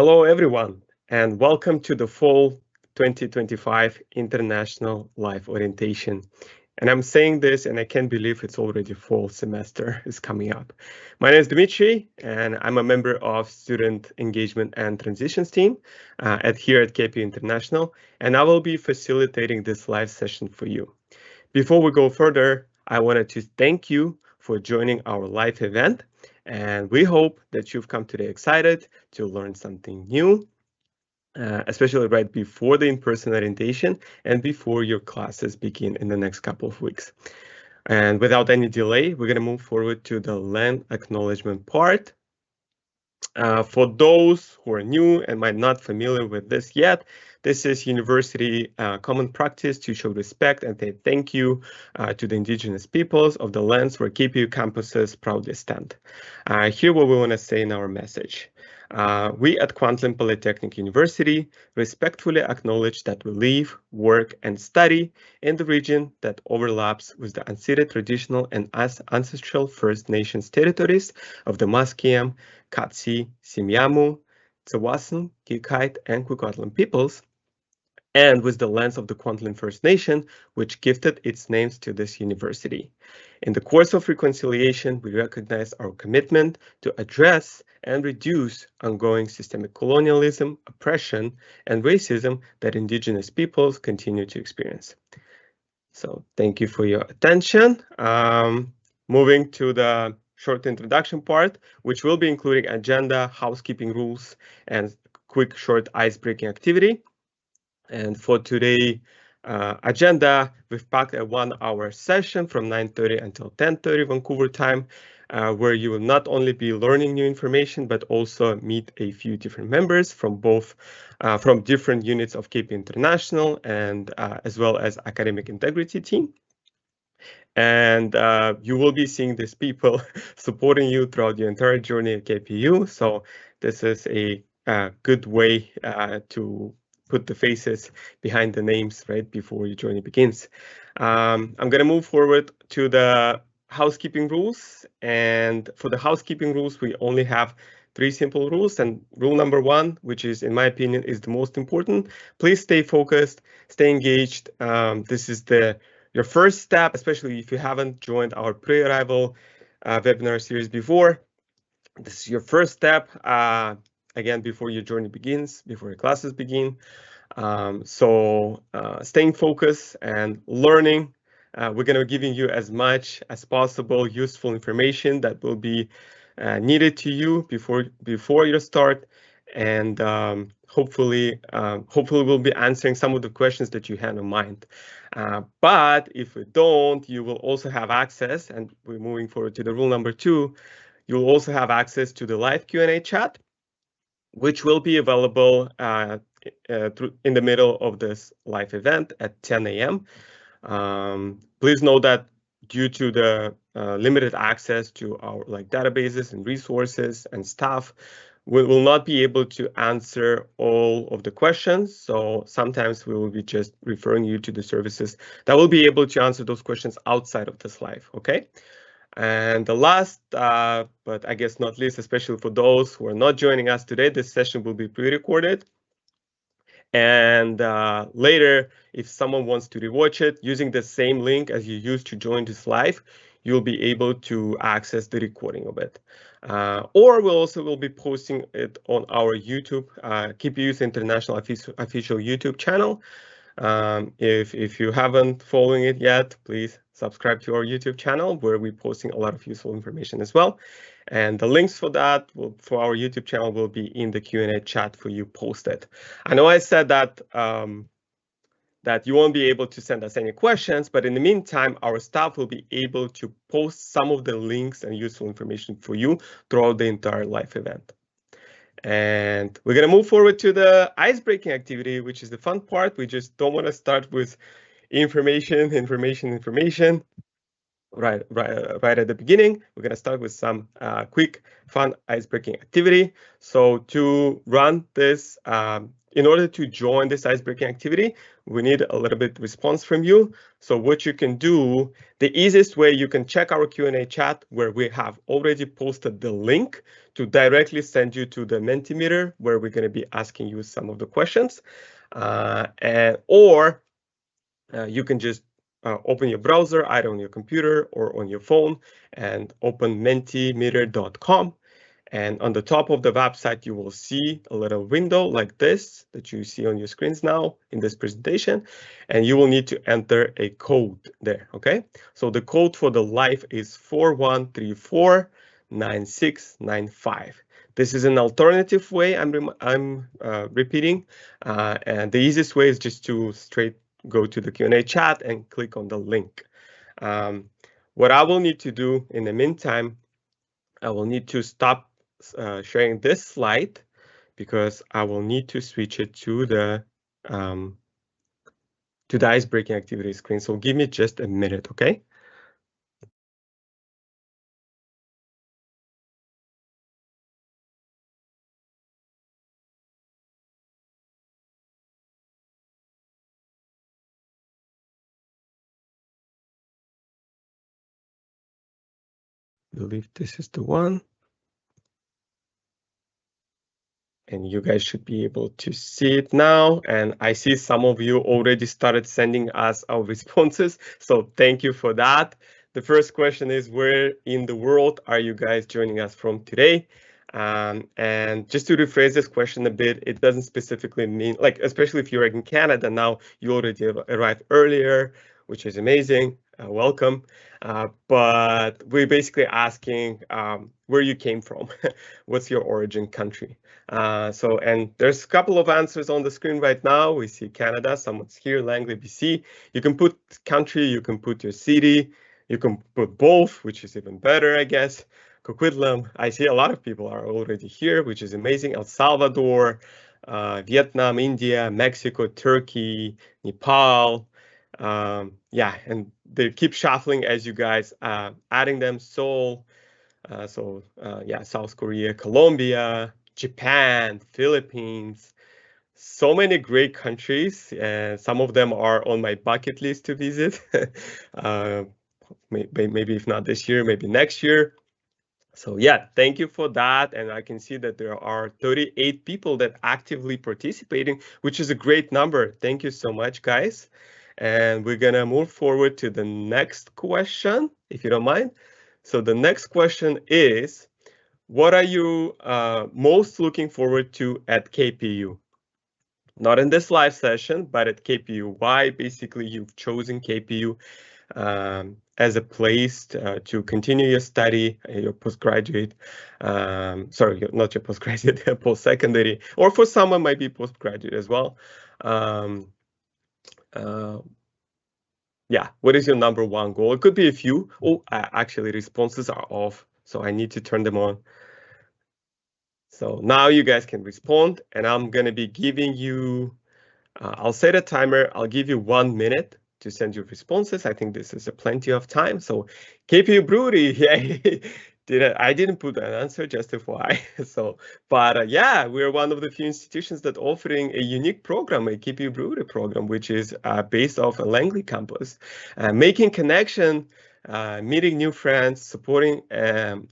Hello, everyone, and welcome to the Fall 2025 International Life Orientation. And I'm saying this, and I can't believe it's already fall semester is coming up. My name is Dmitry, and I'm a member of Student Engagement and Transitions team here at KPU International, and I will be facilitating this live session for you. Before we go further, I wanted to thank you for joining our live event, and we hope that you've come today excited to learn something new, especially right before the in-person orientation and before your classes begin in the next couple of weeks. And without any delay, we're going to move forward to the land acknowledgement part. For those who are new and might not familiar with this yet, this is university common practice to show respect and say thank you to the indigenous peoples of the lands where KPU campuses proudly stand. Here what we want to say in our message. We at Kwantlen Polytechnic University respectfully acknowledge that we live, work, and study in the region that overlaps with the unceded traditional and ancestral First Nations territories of the Musqueam, Katsi, Simiamu, Tsawasan, Gikite, and Kwikotlan peoples, and with the lands of the Kwantlen First Nation, which gifted its names to this university. In the course of reconciliation, we recognize our commitment to address and reduce ongoing systemic colonialism, oppression, and racism that Indigenous peoples continue to experience. So thank you for your attention. Moving to the short introduction part, which will be including agenda, housekeeping rules, and quick short icebreaking activity. And for today agenda, we've packed a 1-hour session from 9:30 until 10:30 Vancouver time, where you will not only be learning new information, but also meet a few different members from from different units of KPU International and as well as academic integrity team. And you will be seeing these people supporting you throughout your entire journey at KPU. So this is a good way to put the faces behind the names right before your journey begins. I'm going to move forward to the housekeeping rules. And for the housekeeping rules, we only have 3 simple rules. And rule number 1, which is, in my opinion, is the most important. Please stay focused, stay engaged. This is your first step, especially if you haven't joined our pre-arrival webinar series before. This is your first step, again, before your journey begins, before your classes begin. So staying focused and learning. We're going to be giving you as much as possible useful information that will be needed to you before your start. And hopefully we'll be answering some of the questions that you had in mind. But if we don't, you will also have access, and we're moving forward to the rule number 2, you'll also have access to the live Q&A chat, which will be available in the middle of this live event at 10 a.m. Please note that due to the limited access to our databases and resources and stuff, we will not be able to answer all of the questions. So sometimes we will be just referring you to the services that will be able to answer those questions outside of this live, okay? And the last, but I guess not least, especially for those who are not joining us today, this session will be pre-recorded. And later, if someone wants to rewatch it using the same link as you used to join this live, you'll be able to access the recording of it. Or we also will be posting it on our YouTube, KPU's International official YouTube channel. If you haven't following it yet, please subscribe to our YouTube channel, where we're posting a lot of useful information as well. And the links for that, for our YouTube channel, will be in the Q&A chat for you posted. I know I said that that you won't be able to send us any questions, but in the meantime, our staff will be able to post some of the links and useful information for you throughout the entire live event. And we're going to move forward to the icebreaking activity, which is the fun part. We just don't want to start with information right at the beginning. We're going to start with some quick, fun icebreaking activity. So to run this in order to join this icebreaking activity, we need a little bit response from you. So what you can do, the easiest way, you can check our Q&A chat where we have already posted the link to directly send you to the Mentimeter, where we're going to be asking you some of the questions. Or you can just open your browser, either on your computer or on your phone, and open mentimeter.com. And on the top of the website, you will see a little window like this that you see on your screens now in this presentation. And you will need to enter a code there, okay? So the code for the live is 41349695. This is an alternative way I'm repeating. And the easiest way is just to straight go to the Q&A chat and click on the link. What I will need to do in the meantime, I will need to stop sharing this slide because I will need to switch it to the icebreaking activity screen. So give me just a minute, okay? I believe this is the one. And you guys should be able to see it now. And I see some of you already started sending us our responses. So thank you for that. The first question is, where in the world are you guys joining us from today? And just to rephrase this question a bit, it doesn't specifically mean, like, especially if you're in Canada now, you already arrived earlier, which is amazing. Welcome. But we're basically asking where you came from. What's your origin country? And there's a couple of answers on the screen right now. We see Canada, someone's here, Langley, BC. You can put country, you can put your city, you can put both, which is even better, I guess. Coquitlam, I see a lot of people are already here, which is amazing. El Salvador, Vietnam, India, Mexico, Turkey, Nepal. Yeah, and they keep shuffling as you guys adding them. Seoul, yeah, South Korea, Colombia, Japan, Philippines, so many great countries, and some of them are on my bucket list to visit. Maybe if not this year, maybe next year. So yeah, thank you for that. And I can see that there are 38 people that actively participating, which is a great number. Thank you so much, guys. And we're gonna move forward to the next question, if you don't mind. So the next question is, what are you most looking forward to at KPU? Not in this live session, but at KPU. Why basically you've chosen KPU as a place to continue your study, your postgraduate, sorry, not your postgraduate, post-secondary, or for someone might be postgraduate as well. Yeah, what is your number one goal? It could be a few. Oh, actually responses are off, so I need to turn them on. So now you guys can respond, and I'm gonna be giving you, I'll set a timer. I'll give you 1 minute to send your responses. I think this is a plenty of time. So KPU Brewery, yeah, I didn't put an answer, just FYI. But yeah, we're one of the few institutions that offering a unique program, a KPU Brewery program, which is based off a Langley campus, making connection, meeting new friends, supporting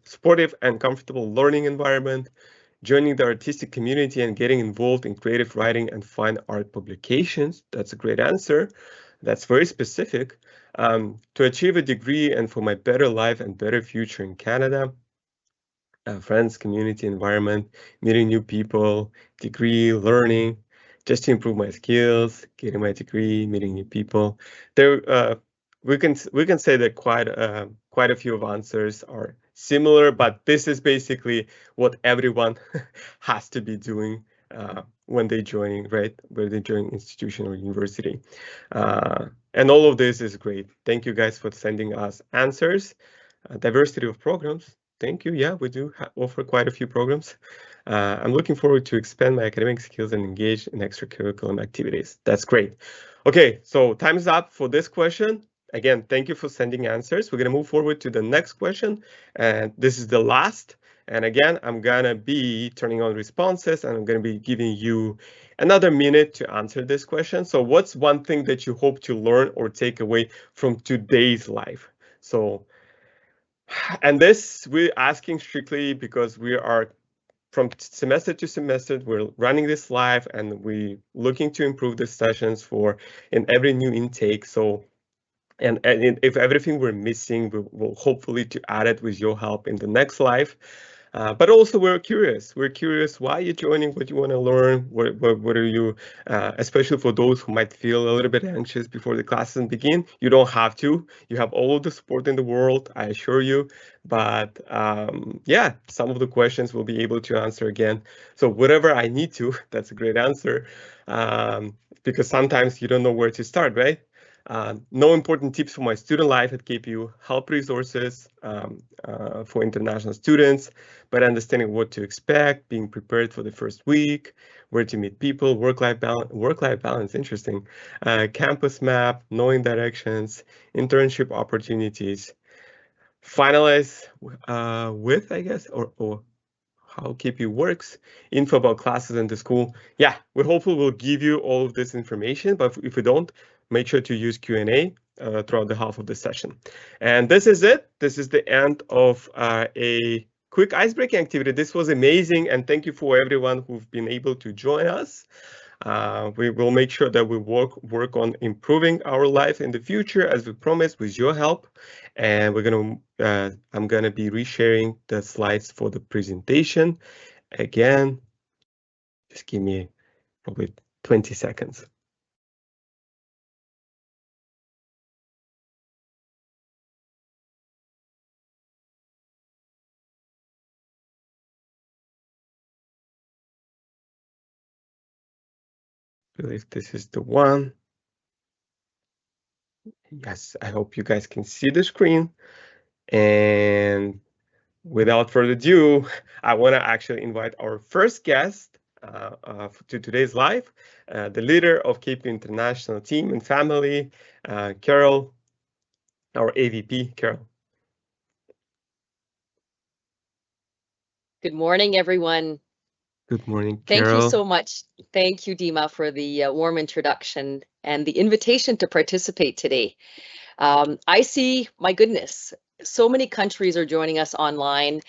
supportive and comfortable learning environment, joining the artistic community and getting involved in creative writing and fine art publications. That's a great answer. That's very specific. To achieve a degree and for my better life and better future in Canada. Friends, community, environment, meeting new people, degree, learning, just to improve my skills, getting my degree, meeting new people. There, we can say that quite a few of answers are similar, but this is basically what everyone has to be doing when they join, right? When they join institution or university. And all of this is great. Thank you guys for sending us answers. Diversity of programs. Thank you. Yeah, we do offer quite a few programs. I'm looking forward to expand my academic skills and engage in extracurricular activities. That's great. Okay, so time's up for this question. Again, thank you for sending answers. We're going to move forward to the next question. And this is the last. And again, I'm going to be turning on responses and I'm going to be giving you another minute to answer this question. So what's one thing that you hope to learn or take away from today's life? So, and this we're asking strictly because we are from semester to semester, we're running this live and we looking to improve the sessions for in every new intake. So, and if everything we're missing, we'll hopefully to add it with your help in the next live. But also we're curious. We're curious why you're joining, what you want to learn, what are you, especially for those who might feel a little bit anxious before the classes begin. You don't have to. You have all of the support in the world, I assure you. But yeah, some of the questions we'll be able to answer again. So whatever I need to, that's a great answer. Because sometimes you don't know where to start, right? No important tips for my student life at KPU, help resources for international students, but understanding what to expect, being prepared for the first week, where to meet people, work-life balance, interesting, campus map, knowing directions, internship opportunities, finalize with, I guess, or how KPU works, info about classes in the school. Yeah, we hopefully will give you all of this information, but if we don't, make sure to use Q&A throughout the half of the session. And this is it. This is the end of a quick icebreaking activity. This was amazing, and thank you for everyone who've been able to join us. We will make sure that we work on improving our life in the future, as we promised, with your help. And I'm gonna be resharing the slides for the presentation. Again, just give me probably 20 seconds. I believe this is the one. Yes, I hope you guys can see the screen. And without further ado, I want to actually invite our first guest to today's live, the leader of KPU International team and family, Carol, our AVP. Carol. Good morning, everyone. Good morning, Carol. Thank you so much. Thank you, Dima, for the warm introduction and the invitation to participate today. I see, my goodness, so many countries are joining us online.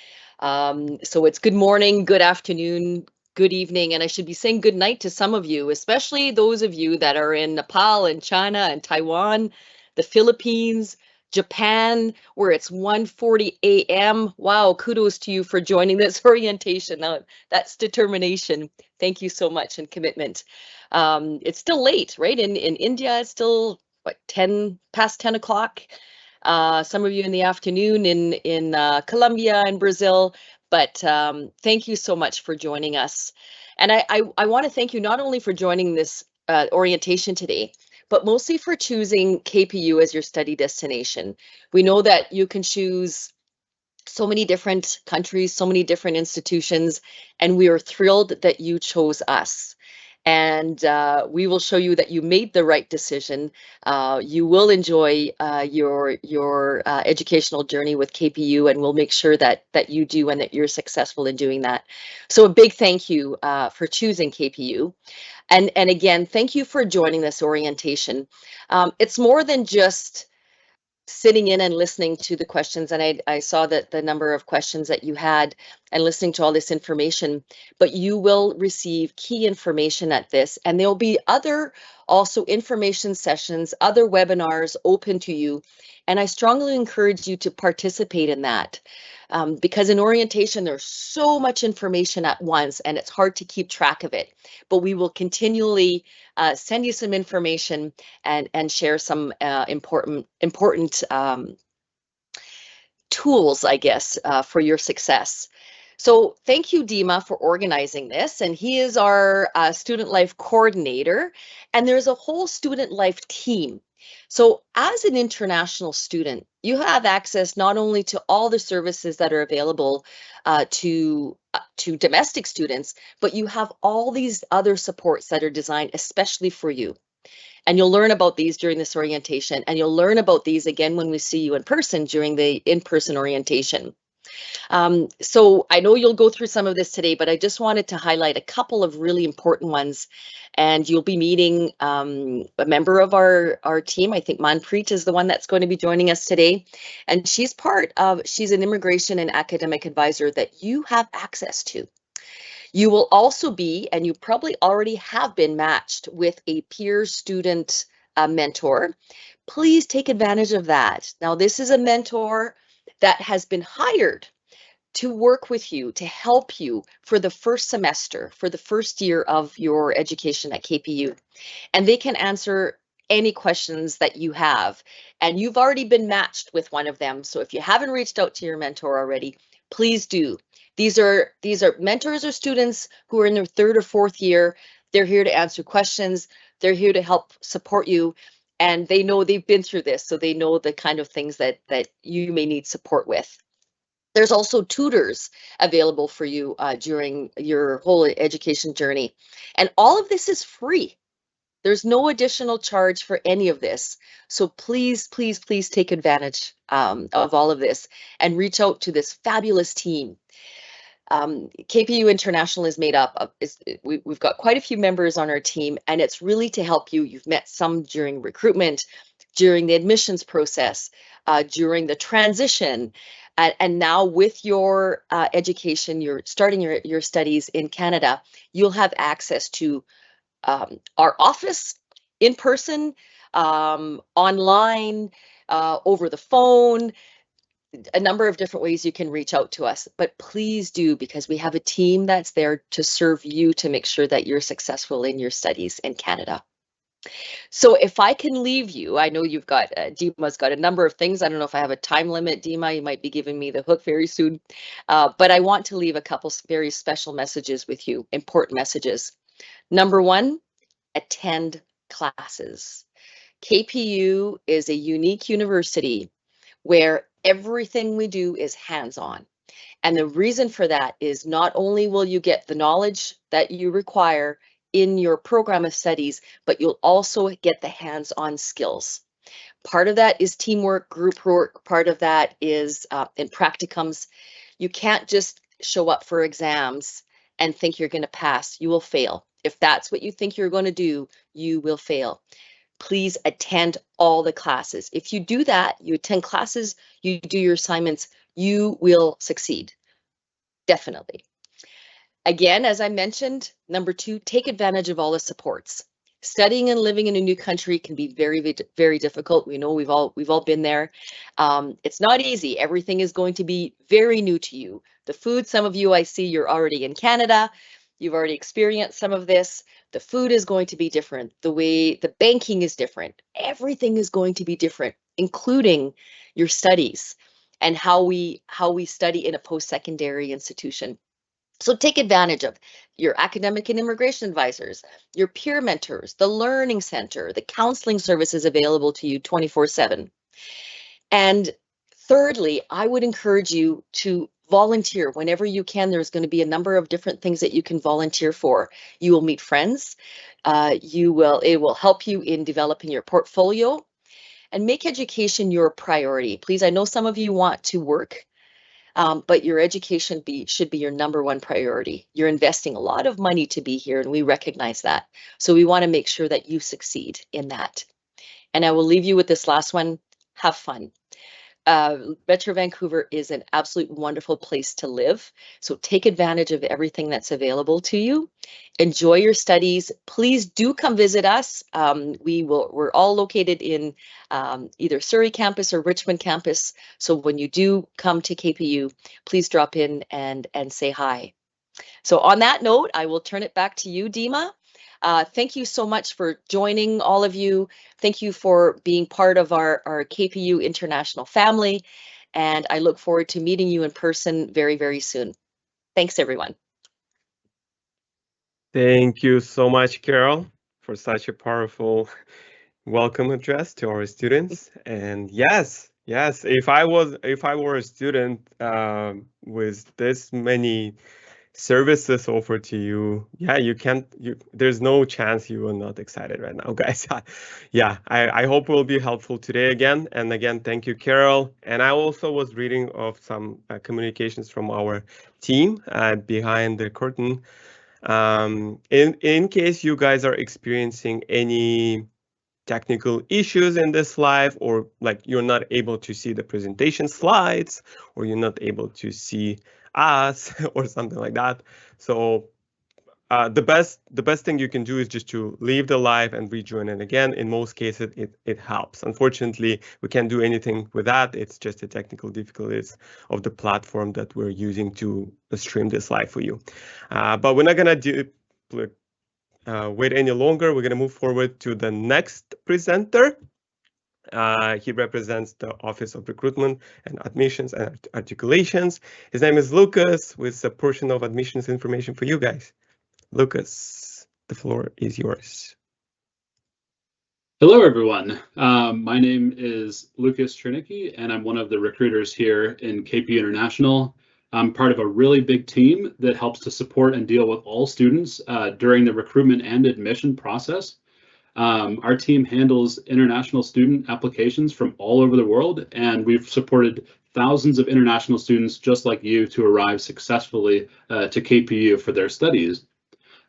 So it's good morning, good afternoon, good evening, and I should be saying good night to some of you, especially those of you that are in Nepal and China and Taiwan, the Philippines, Japan, where it's 1:40 a.m. Wow, kudos to you for joining this orientation. Now, that's determination. Thank you so much and commitment. It's still late, right? In India, it's still what, past 10 o'clock. Some of you in the afternoon in Colombia and Brazil. But thank you so much for joining us. And I want to thank you not only for joining this orientation today, but mostly for choosing KPU as your study destination. We know that you can choose so many different countries, so many different institutions, and we are thrilled that you chose us. And we will show you that you made the right decision. You will enjoy your educational journey with KPU, and we'll make sure that you do and that you're successful in doing that. So a big thank you for choosing KPU. And again, thank you for joining this orientation. It's more than just sitting in and listening to the questions, and I saw that the number of questions that you had and listening to all this information, but you will receive key information at this, and there'll be other also information sessions, other webinars open to you, and I strongly encourage you to participate in that. Because in orientation, there's so much information at once and it's hard to keep track of it, but we will continually send you some information and share some important tools, I guess, for your success. So thank you, Dima, for organizing this. And he is our student life coordinator, and there's a whole student life team. So as an international student, you have access not only to all the services that are available to domestic students, but you have all these other supports that are designed especially for you. And you'll learn about these during this orientation, and you'll learn about these again when we see you in person during the in-person orientation. So I know you'll go through some of this today, but I just wanted to highlight a couple of really important ones. And you'll be meeting a member of our team. I think Manpreet is the one that's going to be joining us today. And she's an immigration and academic advisor that you have access to. You will also be, and you probably already have been matched with a peer student mentor. Please take advantage of that. Now, this is a mentor that has been hired to work with you, to help you for the first semester, for the first year of your education at KPU. And they can answer any questions that you have. And you've already been matched with one of them. So if you haven't reached out to your mentor already, please do. These are mentors or students who are in their third or fourth year. They're here to answer questions. They're here to help support you. And they know they've been through this, so they know the kind of things that you may need support with. There's also tutors available for you during your whole education journey. And all of this is free. There's no additional charge for any of this. So please, please, please take advantage of all of this and reach out to this fabulous team. KPU International is made up of, we've got quite a few members on our team, and it's really to help you. You've met some during recruitment, during the admissions process, during the transition, and now with your education, you're starting your studies in Canada, you'll have access to our office, in person, online, over the phone, a number of different ways you can reach out to us. But please do, because we have a team that's there to serve you to make sure that you're successful in your studies in Canada. So if I can leave you, I know you've got, Dima's got a number of things. I don't know if I have a time limit, Dima, you might be giving me the hook very soon. But I want to leave a couple very special messages with you, important messages. Number one, attend classes. KPU is a unique university where everything we do is hands-on. And the reason for that is not only will you get the knowledge that you require in your program of studies, but you'll also get the hands-on skills. Part of that is teamwork, group work. Part of that is in practicums. You can't just show up for exams and think you're going to pass. You will fail. If that's what you think you're going to do, you will fail. Please attend all the classes. If you do that, you attend classes, you do your assignments, you will succeed. Definitely. Again, as I mentioned, number two, take advantage of all the supports. Studying and living in a new country can be very, very difficult. We know we've all been there. It's not easy. Everything is going to be very new to you. The food, some of you I see you're already in Canada. You've already experienced some of this. The food is going to be different. The way the banking is different. Everything is going to be different, including your studies and how we study in a post-secondary institution. So take advantage of your academic and immigration advisors, your peer mentors, the learning center, the counseling services available to you 24/7. And thirdly, I would encourage you to volunteer whenever you can. There's going to be a number of different things that you can volunteer for. You will meet friends. It will help you in developing your portfolio, and make education your priority. Please, I know some of you want to work, but your education should be your number one priority. You're investing a lot of money to be here, and we recognize that. So we want to make sure that you succeed in that. And I will leave you with this last one. Have fun. Metro Vancouver is an absolute wonderful place to live. So take advantage of everything that's available to you. Enjoy your studies. Please do come visit us. We're all located in either Surrey campus or Richmond campus. So when you do come to KPU, please drop in and say hi. So on that note, I will turn it back to you, Dima. Thank you so much for joining, all of you. Thank you for being part of our KPU International family. And I look forward to meeting you in person very, very soon. Thanks, everyone. Thank you so much, Carol, for such a powerful welcome address to our students. And yes, if I were a student with this many services offered to you, yeah, there's no chance you are not excited right now, guys. Yeah, I hope it will be helpful today again. And again, thank you, Carol. And I also was reading of some communications from our team behind the curtain. In case you guys are experiencing any technical issues in this live, or like you're not able to see the presentation slides, or you're not able to see us or something like that. So the best thing you can do is just to leave the live and rejoin it again. In most cases, it helps. Unfortunately, we can't do anything with that. It's just the technical difficulties of the platform that we're using to stream this live for you. But we're not gonna wait any longer. We're going to move forward to the next presenter. He represents the Office of Recruitment and Admissions and Articulations. His name is Lucas, with a portion of admissions information for you guys. Lucas, the floor is yours. Hello, everyone. My name is Lucas Chernicki, and I'm one of the recruiters here in KPU International. I'm part of a really big team that helps to support and deal with all students during the recruitment and admission process. Our team handles international student applications from all over the world, and we've supported thousands of international students just like you to arrive successfully to KPU for their studies.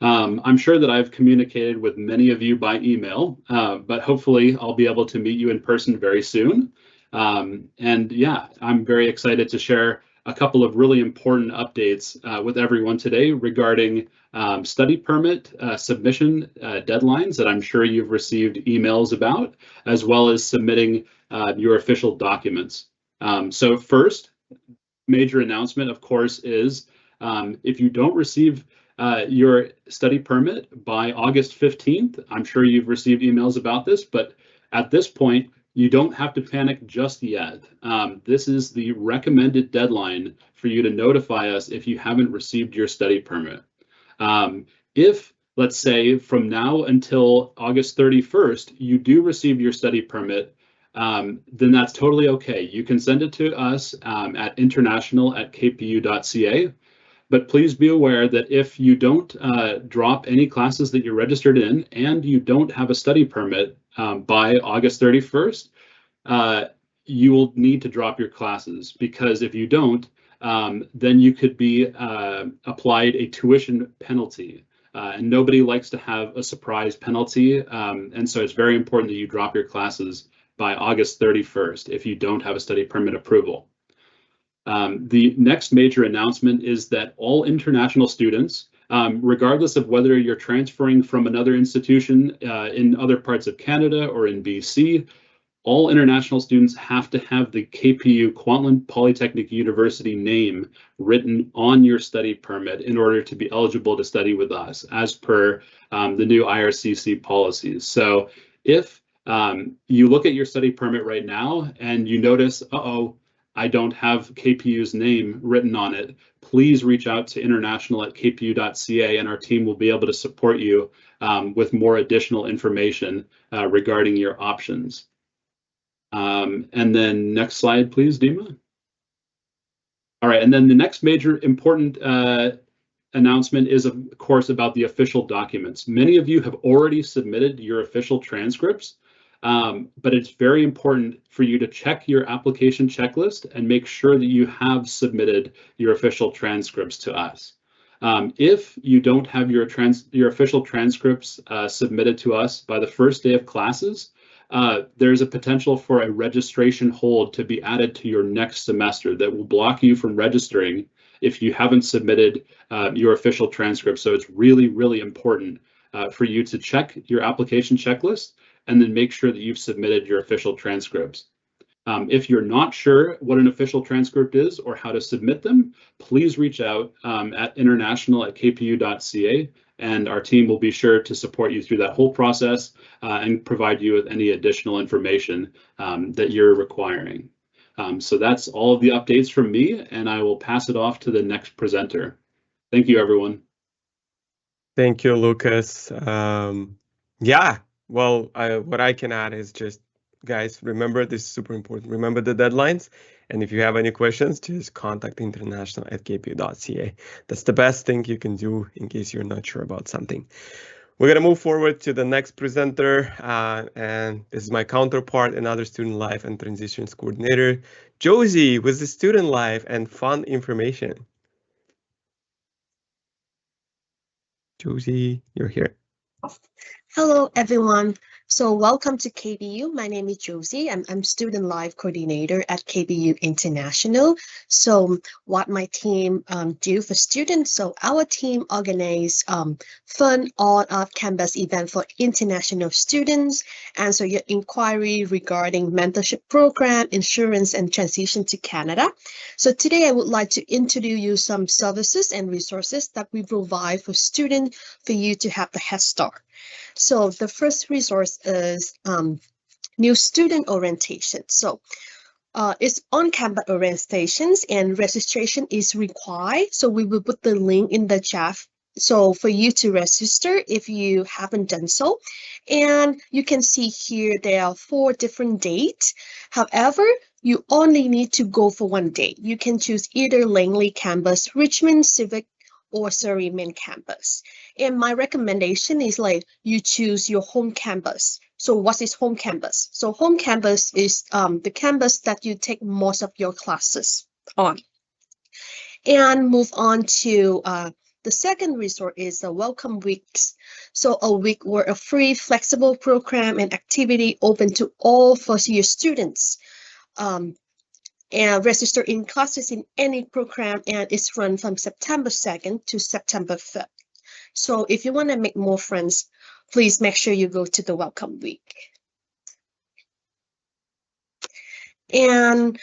I'm sure that I've communicated with many of you by email, but hopefully I'll be able to meet you in person very soon. And yeah, I'm very excited to share a couple of really important updates with everyone today regarding study permit submission deadlines that I'm sure you've received emails about, as well as submitting your official documents. So first, major announcement, of course, is if you don't receive your study permit by August 15th, I'm sure you've received emails about this, but at this point, you don't have to panic just yet. This is the recommended deadline for you to notify us if you haven't received your study permit. If, let's say, from now until August 31st, you do receive your study permit, then that's totally okay. You can send it to us at international@kpu.ca. But please be aware that if you don't drop any classes that you're registered in and you don't have a study permit by August 31st, you will need to drop your classes, because if you don't, then you could be applied a tuition penalty. And nobody likes to have a surprise penalty. And so it's very important that you drop your classes by August 31st if you don't have a study permit approval. The next major announcement is that all international students, regardless of whether you're transferring from another institution in other parts of Canada or in BC, all international students have to have the KPU Kwantlen Polytechnic University name written on your study permit in order to be eligible to study with us, as per the new IRCC policies. So if you look at your study permit right now and you notice, I don't have KPU's name written on it, please reach out to international@kpu.ca, and our team will be able to support you with more additional information regarding your options. And then next slide, please, Dima. All right, and then the next major important announcement is, of course, about the official documents. Many of you have already submitted your official transcripts. But it's very important for you to check your application checklist and make sure that you have submitted your official transcripts to us. If you don't have your official transcripts submitted to us by the first day of classes, there's a potential for a registration hold to be added to your next semester that will block you from registering if you haven't submitted your official transcript. So it's really, really important for you to check your application checklist and then make sure that you've submitted your official transcripts. If you're not sure what an official transcript is or how to submit them, please reach out at international@kpu.ca, and our team will be sure to support you through that whole process and provide you with any additional information that you're requiring. So that's all of the updates from me, and I will pass it off to the next presenter. Thank you, everyone. Thank you, Lucas. Yeah, well, what I can add is just, guys, remember, this is super important. Remember the deadlines, And if you have any questions, just contact international@kpu.ca. That's the best thing you can do in case you're not sure about something. We're going to move forward to the next presenter, and this is my counterpart, another student life and transitions coordinator, Josie, with the student life and fun information. Josie, you're here. Hello, everyone. So welcome to KPU. My name is Josie. I'm Student Life Coordinator at KPU International. So what my team do for students, so our team organize fun on-campus event for international students. Answer your inquiry regarding mentorship program, insurance, and transition to Canada. So today I would like to introduce you some services and resources that we provide for students for you to have the head start. So the first resource is new student orientation. So it's on-campus orientations and registration is required. So we will put the link in the chat. So for you to register if you haven't done so. And you can see here there are 4 different dates. However, you only need to go for one day. You can choose either Langley campus, Richmond Civic, or Surrey main campus. And my recommendation is like you choose your home campus. So what is home campus? So home campus is the campus that you take most of your classes on. And move on to the second resource is the welcome weeks. So a week where a free flexible program and activity open to all first-year students. And register in classes in any program, and it's run from September 2nd to September 5th. So if you want to make more friends, please make sure you go to the welcome week. And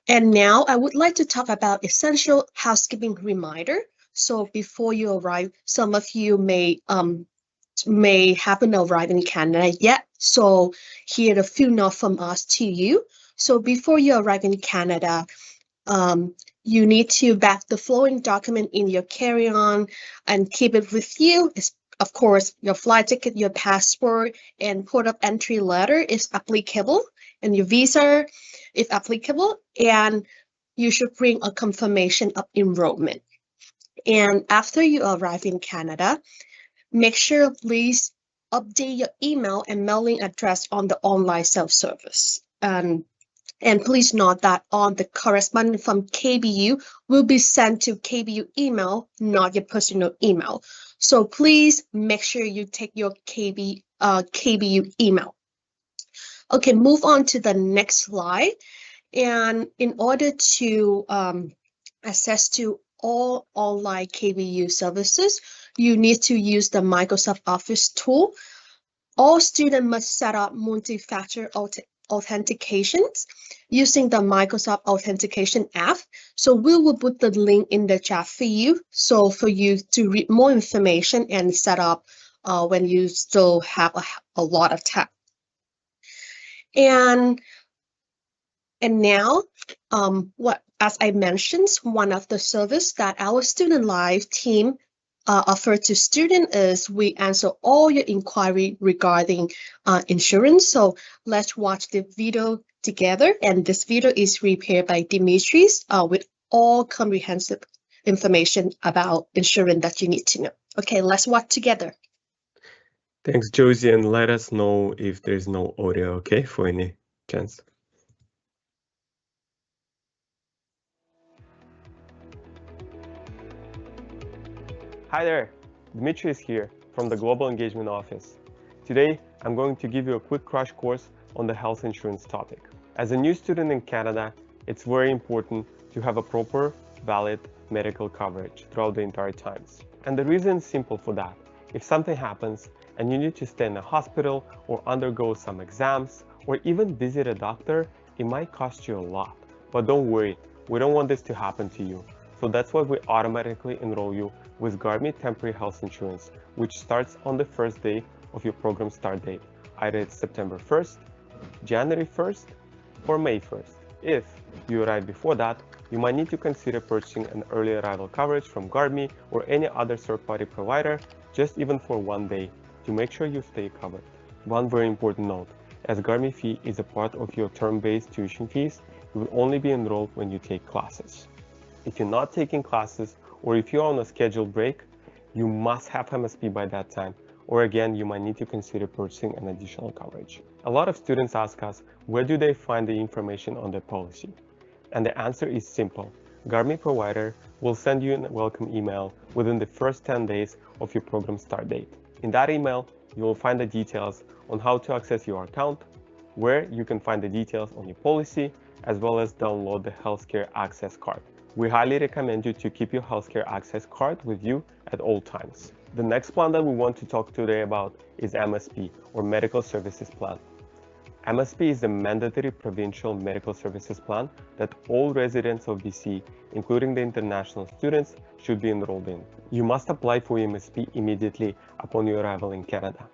now I would like to talk about essential housekeeping reminder. So before you arrive, some of you may haven't arrived in Canada yet. So here are a few notes from us to you. So before you arrive in Canada, you need to back the following document in your carry-on and keep it with you. It's, of course, your flight ticket, your passport, and port of entry letter if applicable, and your visa if applicable, and you should bring a confirmation of enrollment. And after you arrive in Canada, make sure please update your email and mailing address on the online self-service. And please note that all the correspondence from KPU will be sent to KPU email, not your personal email. So please make sure you take your KPU email. Okay, move on to the next slide. And in order to access to all online KPU services, you need to use the Microsoft Office tool. All students must set up multi-factor authentications using the Microsoft Authentication app. So we will put the link in the chat for you. So for you to read more information and set up when you still have a lot of time. And now, as I mentioned, one of the service that our student life team offer to students is we answer all your inquiry regarding insurance. So let's watch the video together. And this video is prepared by Dimitris with all comprehensive information about insurance that you need to know. Okay, let's watch together. Thanks, Josie, and let us know if there's no audio, okay, for any chance. Hi there, Dimitri is here from the Global Engagement Office. Today, I'm going to give you a quick crash course on the health insurance topic. As a new student in Canada, it's very important to have a proper, valid medical coverage throughout the entire times. And the reason is simple for that. If something happens and you need to stay in a hospital or undergo some exams or even visit a doctor, it might cost you a lot. But don't worry, we don't want this to happen to you. So that's why we automatically enroll you with GuardMe Temporary Health Insurance, which starts on the first day of your program start date. Either it's September 1st, January 1st, or May 1st. If you arrive before that, you might need to consider purchasing an early arrival coverage from GuardMe or any other third-party provider, just even for one day, to make sure you stay covered. One very important note, as GuardMe fee is a part of your term-based tuition fees, You will only be enrolled when you take classes. If you're not taking classes, or if you're on a scheduled break, you must have MSP by that time, or again, you might need to consider purchasing an additional coverage. A lot of students ask us, where do they find the information on the policy? And the answer is simple. Garmi provider will send you a welcome email within the first 10 days of your program start date. In that email, you will find the details on how to access your account, where you can find the details on your policy, as well as download the healthcare access card. We highly recommend you to keep your healthcare access card with you at all times. The next plan that we want to talk today about is MSP, or Medical Services Plan. MSP is a mandatory provincial medical services plan that all residents of BC, including the international students, should be enrolled in. You must apply for MSP immediately upon your arrival in Canada.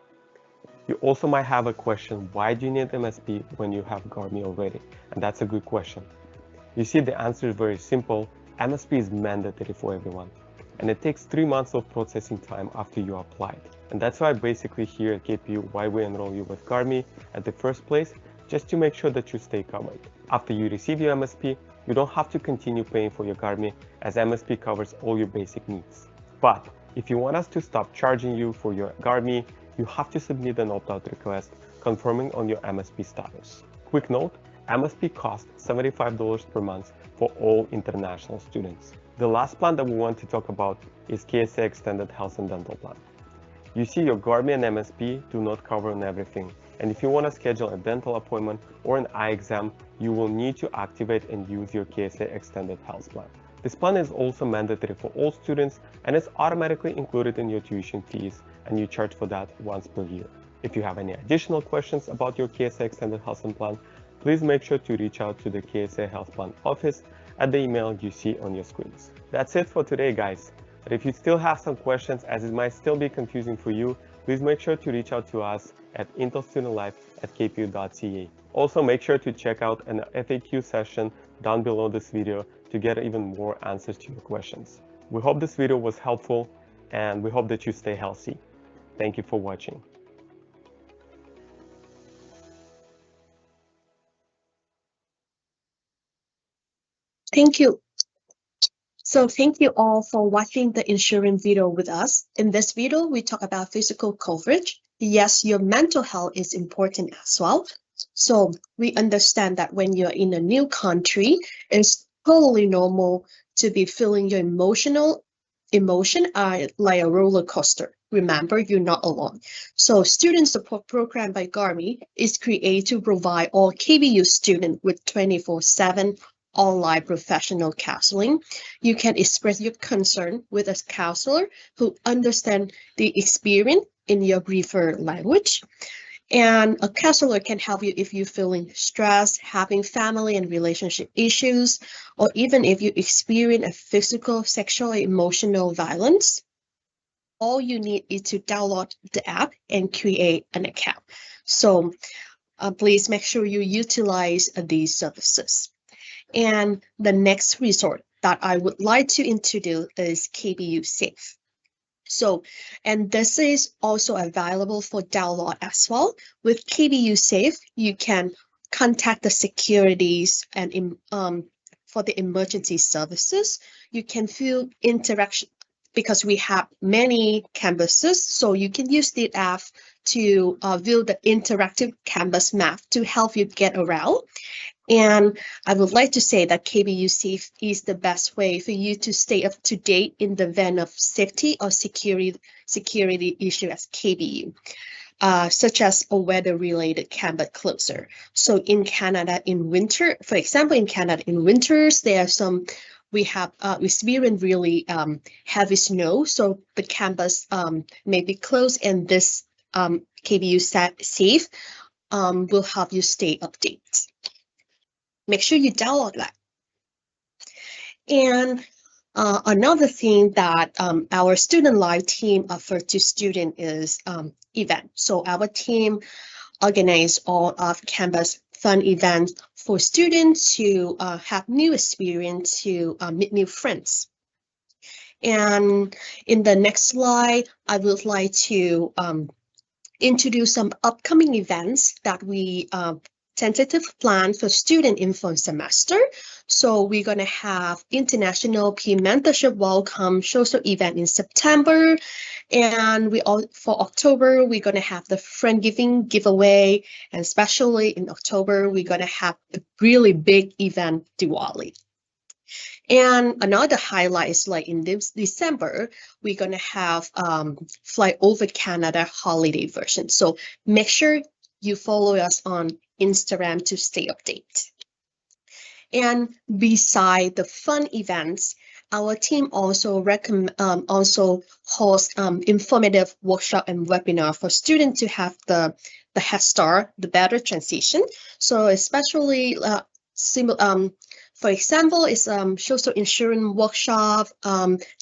You also might have a question, why do you need MSP when you have Garmi already? And that's a good question. You see, the answer is very simple. MSP is mandatory for everyone, and it takes 3 months of processing time after you applied. And that's why basically here at KPU, why we enroll you with Garmi at the first place, just to make sure that you stay covered. After you receive your MSP, you don't have to continue paying for your Garmi, as MSP covers all your basic needs. But if you want us to stop charging you for your Garmi, you have to submit an opt-out request confirming on your MSP status. Quick note, MSP costs $75 per month for all international students. The last plan that we want to talk about is KSA Extended Health and Dental Plan. You see, your Garmi and MSP do not cover on everything, and if you want to schedule a dental appointment or an eye exam, you will need to activate and use your KSA Extended Health Plan. This plan is also mandatory for all students and is automatically included in your tuition fees, and you charge for that once per year. If you have any additional questions about your KSA Extended Health Plan, please make sure to reach out to the KSA Health Plan office at the email you see on your screens. That's it for today, guys. But if you still have some questions, as it might still be confusing for you, please make sure to reach out to us at intelstudentlife@kpu.ca. Also, make sure to check out an FAQ session down below this video to get even more answers to your questions. We hope this video was helpful, and we hope that you stay healthy. Thank you for watching. Thank you. So thank you all for watching the insurance video with us. In this video, we talk about physical coverage. Yes, your mental health is important as well. So we understand that when you're in a new country, it's totally normal to be feeling your emotion are like a roller coaster. Remember, you're not alone. So Student Support Program by Garmi is created to provide all KPU students with 24/7 online professional counseling. You can express your concern with a counselor who understands the experience in your preferred language. And a counselor can help you if you're feeling stressed, having family and relationship issues, or even if you experience a physical, sexual, or emotional violence. All you need is to download the app and create an account. So please make sure you utilize these services. And the next resource that I would like to introduce is KPU Safe. So, and this is also available for download as well. With KPU Safe, you can contact the securities and for the emergency services. You can view interaction because we have many campuses, so you can use the app to view the interactive campus map to help you get around. And I would like to say that KPU Safe is the best way for you to stay up to date in the event of safety or security issue as KPU, such as a weather-related campus closure. So in Canada in winter, for example, in Canada in winters, there are some, we have experienced really heavy snow, so the campus may be closed, and this KPU Safe will help you stay updated. Make sure you download that. And another thing that our Student Life team offers to students is event. So our team organize all off-campus fun events for students to have new experience, to meet new friends. And in the next slide, I would like to introduce some upcoming events that we tentative plan for student-informed semester. So we're going to have International Peer Mentorship Welcome social event in September. And for October, we're going to have the friend giving giveaway. And especially in October, we're going to have a really big event, Diwali. And another highlight is like in this December, we're going to have Fly Over Canada holiday version. So make sure you follow us on Instagram to stay updated. And beside the fun events, our team also hosts informative workshop and webinar for students to have the head start, the better transition. So especially for example, it's social insurance workshop,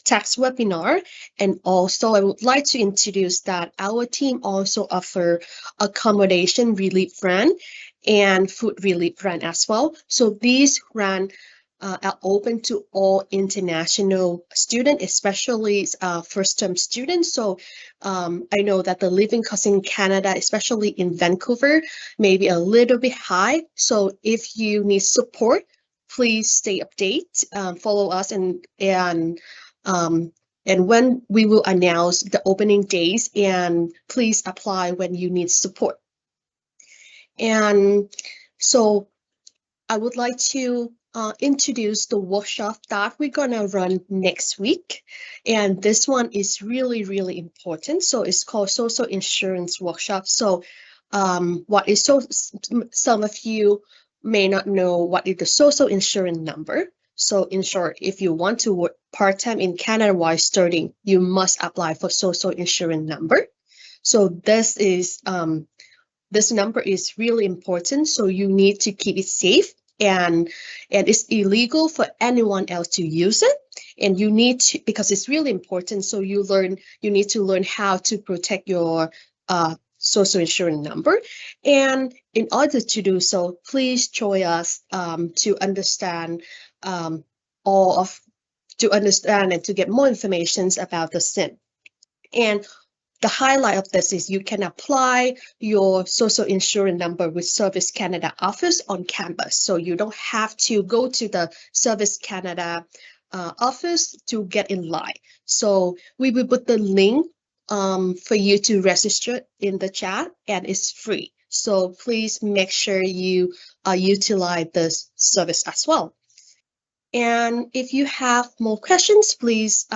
tax webinar, and also I would like to introduce that our team also offer accommodation relief grant and food relief grant as well. So these grants are open to all international students, especially first-term students. So I know that the living cost in Canada, especially in Vancouver, may be a little bit high. So if you need support, please stay updated, follow us, and when we will announce the opening days, and please apply when you need support. And so I would like to introduce the workshop that we're gonna run next week. And this one is really, really important. So it's called Social Insurance Workshop. So some of you may not know what is the social insurance number. So in short, if you want to work part-time in Canada while studying, you must apply for social insurance number. So this number is really important. So you need to keep it safe, and it's illegal for anyone else to use it. And you need to, because it's really important. So you need to learn how to protect your social insurance number. And in order to do so, please join us to understand and to get more information about the SIN. And the highlight of this is you can apply your social insurance number with Service Canada office on campus. So you don't have to go to the Service Canada office to get in line. So we will put the link for you to register in the chat, and it's free. So please make sure you utilize this service as well. And if you have more questions, please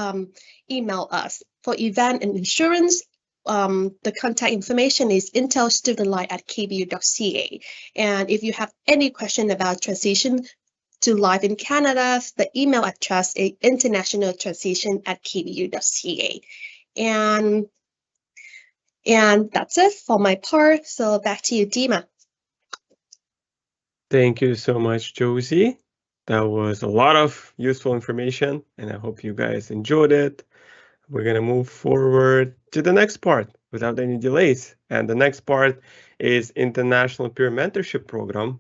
email us. For event and insurance, the contact information is intelstudentlife@kpu.ca. And if you have any question about transition to life in Canada, the email address is internationaltransition@kpu.ca. And that's it for my part. So back to you, Dima. Thank you so much, Josie. That was a lot of useful information, and I hope you guys enjoyed it. We're going to move forward to the next part without any delays. And the next part is International Peer Mentorship Program,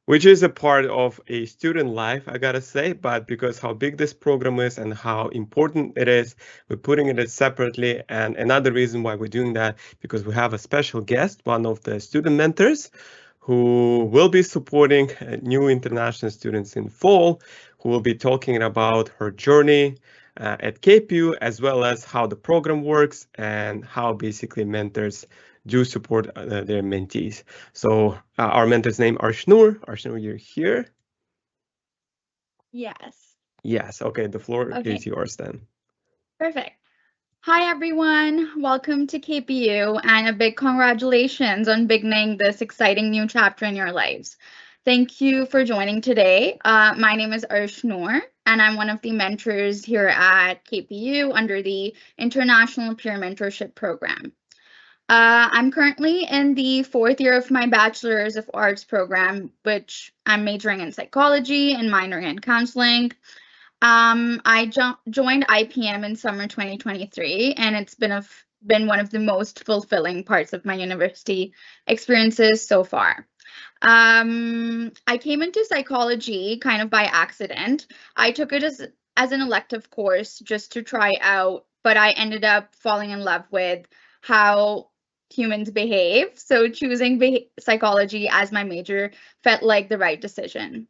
which is a part of a student life, I gotta say, but because how big this program is and how important it is, we're putting it separately. And another reason why we're doing that, because we have a special guest, one of the student mentors, who will be supporting new international students in fall, who will be talking about her journey at KPU, as well as how the program works and how basically mentors do support their mentees. So our mentor's name, Arshnur. Arshnur, you're here? Yes. Yes, okay, the floor Okay. is yours then. Perfect. Hi, everyone. Welcome to KPU, and a big congratulations on beginning this exciting new chapter in your lives. Thank you for joining today. My name is Arshnur, and I'm one of the mentors here at KPU under the International Peer Mentorship Program. I'm currently in the 4th year of my Bachelor's of Arts program, which I'm majoring in psychology and minoring in counseling. I joined IPM in summer 2023, and it's been one of the most fulfilling parts of my university experiences so far. I came into psychology kind of by accident. I took it as an elective course just to try out, but I ended up falling in love with how humans behave. So choosing psychology as my major felt like the right decision.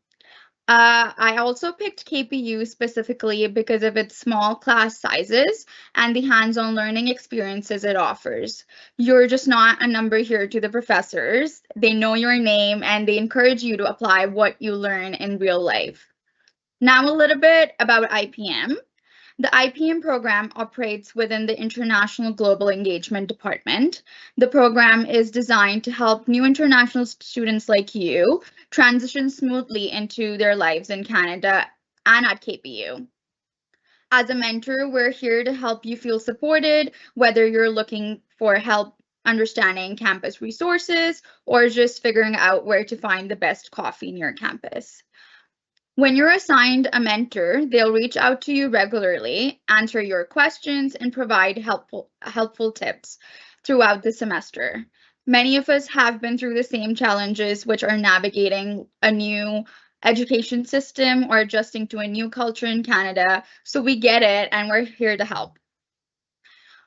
I also picked KPU specifically because of its small class sizes and the hands-on learning experiences it offers. You're just not a number here to the professors. They know your name and they encourage you to apply what you learn in real life. Now a little bit about IPM. The IPM program operates within the International Global Engagement Department. The program is designed to help new international students like you transition smoothly into their lives in Canada and at KPU. As a mentor, we're here to help you feel supported, whether you're looking for help understanding campus resources or just figuring out where to find the best coffee near campus. When you're assigned a mentor, they'll reach out to you regularly, answer your questions, and provide helpful tips throughout the semester. Many of us have been through the same challenges, which are navigating a new education system or adjusting to a new culture in Canada. So we get it, and we're here to help.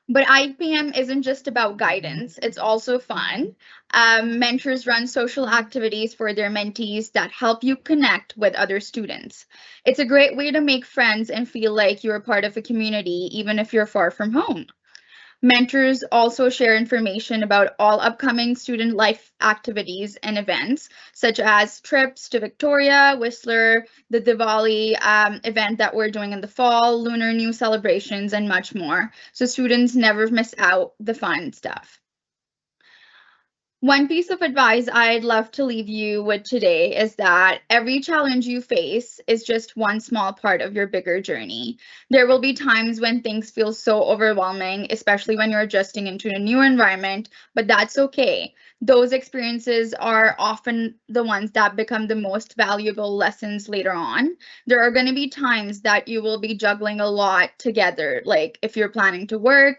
But IPM isn't just about guidance, it's also fun. Mentors run social activities for their mentees that help you connect with other students. It's a great way to make friends and feel like you're part of a community, even if you're far from home. Mentors also share information about all upcoming student life activities and events, such as trips to Victoria, Whistler, the Diwali event that we're doing in the fall, Lunar New celebrations, and much more. So students never miss out the fun stuff. One piece of advice I'd love to leave you with today is that every challenge you face is just one small part of your bigger journey. There will be times when things feel so overwhelming, especially when you're adjusting into a new environment, but that's okay. Those experiences are often the ones that become the most valuable lessons later on. There are going to be times that you will be juggling a lot together, like if you're planning to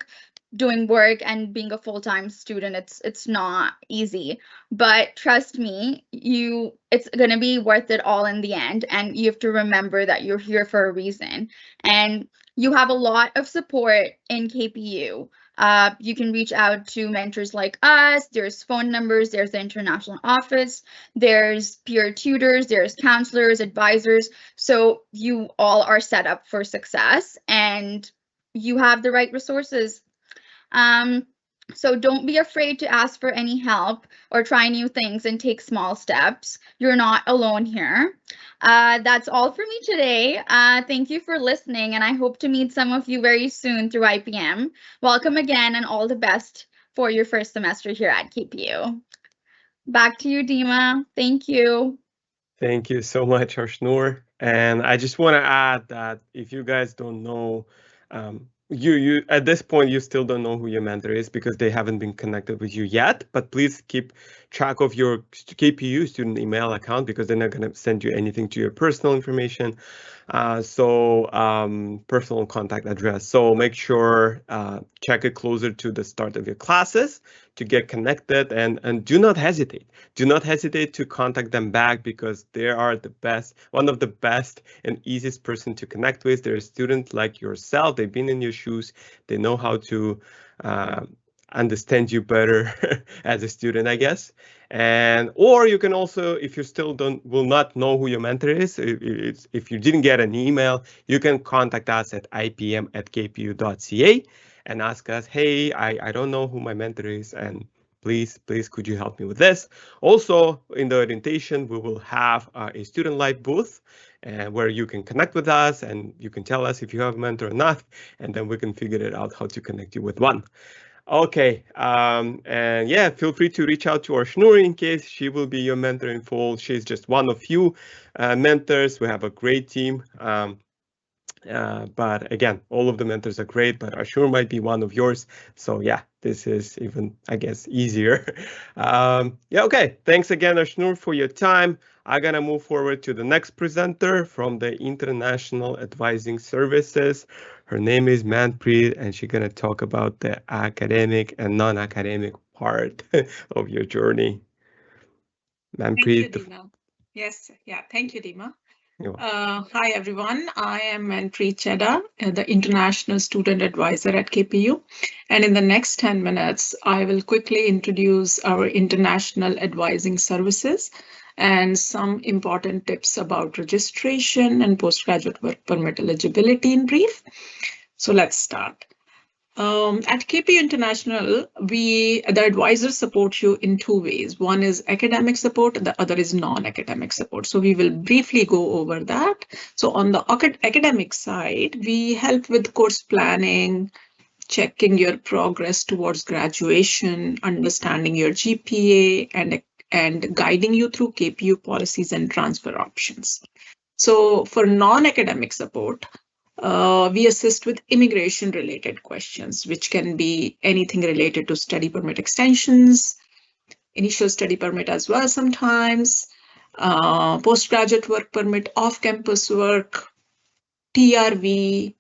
doing work and being a full-time student, it's not easy, but trust me, it's going to be worth it all in the end, and you have to remember that you're here for a reason, and you have a lot of support in KPU. You can reach out to mentors like us. There's phone numbers, there's the international office, there's peer tutors, there's counselors, advisors, so you all are set up for success and you have the right resources. So don't be afraid to ask for any help or try new things and take small steps. You're not alone here. That's all for me today. Thank you for listening, and I hope to meet some of you very soon through IPM. Welcome again, and all the best for your first semester here at KPU. Back to you, Dima. Thank you. Thank you so much, Arshnur. And I just want to add that if you guys don't know, you at this point, you still don't know who your mentor is because they haven't been connected with you yet, but please keep track of your KPU student email account because they're not going to send you anything to your personal information. Personal contact address. So make sure check it closer to the start of your classes to get connected, and do not hesitate. Do not hesitate to contact them back because they are the best, one of the best and easiest person to connect with. They're a student like yourself. They've been in your shoes. They know how to understand you better as a student, I guess. Or you can also, if you still will not know who your mentor is, if you didn't get an email, you can contact us at ipm@kpu.ca and ask us, hey, I don't know who my mentor is, and please, could you help me with this? Also, in the orientation, we will have a student life booth where you can connect with us and you can tell us if you have a mentor or not, and then we can figure it out how to connect you with one. Okay, and yeah, feel free to reach out to Arshnur in case she will be your mentor in full. She's just one of few mentors. We have a great team. But again, all of the mentors are great, but Arshnur might be one of yours. So yeah, this is even, I guess, easier. Yeah, okay. Thanks again, Arshnur, for your time. I'm gonna move forward to the next presenter from the International Advising Services. Her name is Manpreet, and she's gonna talk about the academic and non-academic part of your journey. Manpreet. Thank you, Dima. Yes, yeah, thank you, Dima. Hi, everyone. I am Mantri Chedda, the International Student Advisor at KPU. And in the next 10 minutes, I will quickly introduce our international advising services and some important tips about registration and postgraduate work permit eligibility in brief. So let's start. At KPU International, the advisors support you in two ways. One is academic support, the other is non-academic support. So we will briefly go over that. So on the academic side, we help with course planning, checking your progress towards graduation, understanding your GPA, and guiding you through KPU policies and transfer options. So for non-academic support, we assist with immigration-related questions, which can be anything related to study permit extensions, initial study permit as well sometimes, postgraduate work permit, off-campus work, TRV,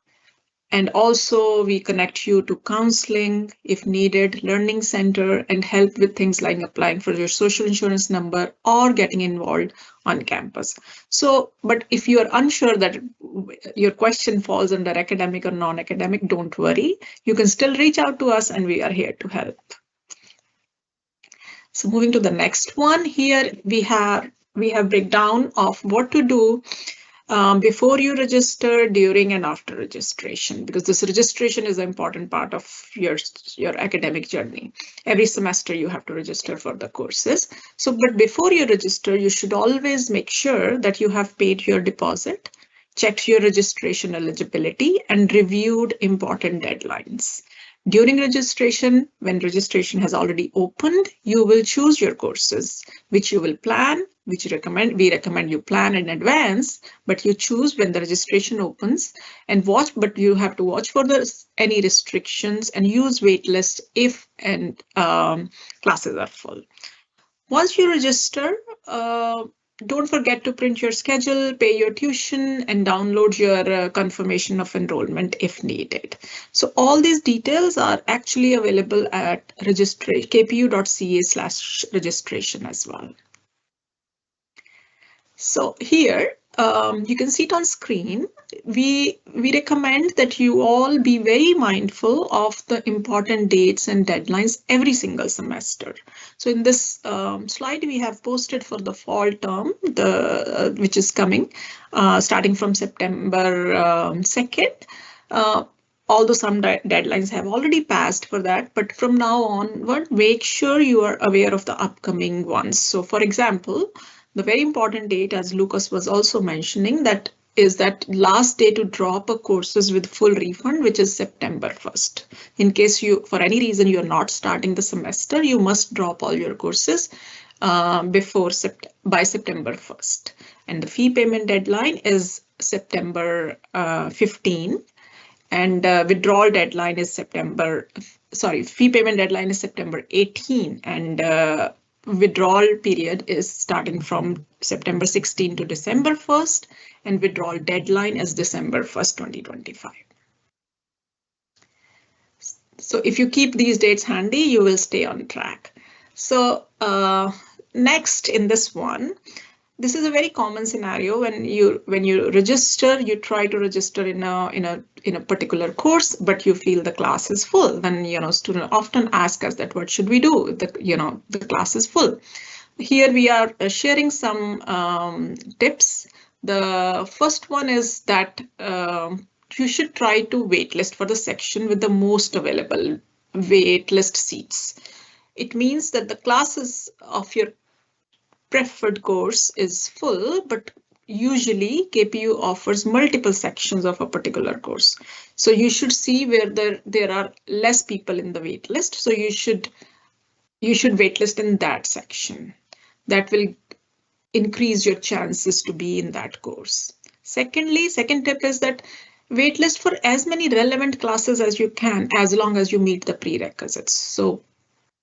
and also we connect you to counseling if needed, learning center, and help with things like applying for your social insurance number or getting involved on campus. So, but if you are unsure that your question falls under academic or non-academic, don't worry. You can still reach out to us and we are here to help. So moving to the next one, here we have breakdown of what to do before you register, during and after registration, because this registration is an important part of your academic journey. Every semester you have to register for the courses. So, but before you register, you should always make sure that you have paid your deposit, checked your registration eligibility, and reviewed important deadlines. During registration, when registration has already opened, you will choose your courses, which you will plan, we recommend you plan in advance, but you choose when the registration opens and watch, but you have to watch for any restrictions and use waitlist if classes are full. Once you register, don't forget to print your schedule, pay your tuition, and download your confirmation of enrollment if needed. So all these details are actually available at kpu.ca/registration as well. So here, you can see it on screen. We recommend that you all be very mindful of the important dates and deadlines every single semester. So in this slide, we have posted for the fall term, which is coming, starting from September 2nd. Although some deadlines have already passed for that, but from now onward, make sure you are aware of the upcoming ones. So for example, the very important date, as Lucas was also mentioning, that is that last day to drop a courses with full refund, which is September 1st. In case you, for any reason, you're not starting the semester, you must drop all your courses by September 1st. And the fee payment deadline is September 15. And withdrawal deadline is fee payment deadline is September 18. And withdrawal period is starting from September 16 to December 1st, and withdrawal deadline is December 1st, 2025. So if you keep these dates handy, you will stay on track. So next in this one, this is a very common scenario when you register, you try to register in a particular course, but you feel the class is full. Then students often ask us that what should we do? The class is full. Here we are sharing some tips. The first one is that you should try to waitlist for the section with the most available waitlist seats. It means that the classes of your preferred course is full, but usually KPU offers multiple sections of a particular course. So you should see where there are less people in the wait list. So you should waitlist in that section. That will increase your chances to be in that course. Secondly, second tip is that waitlist for as many relevant classes as you can, as long as you meet the prerequisites. So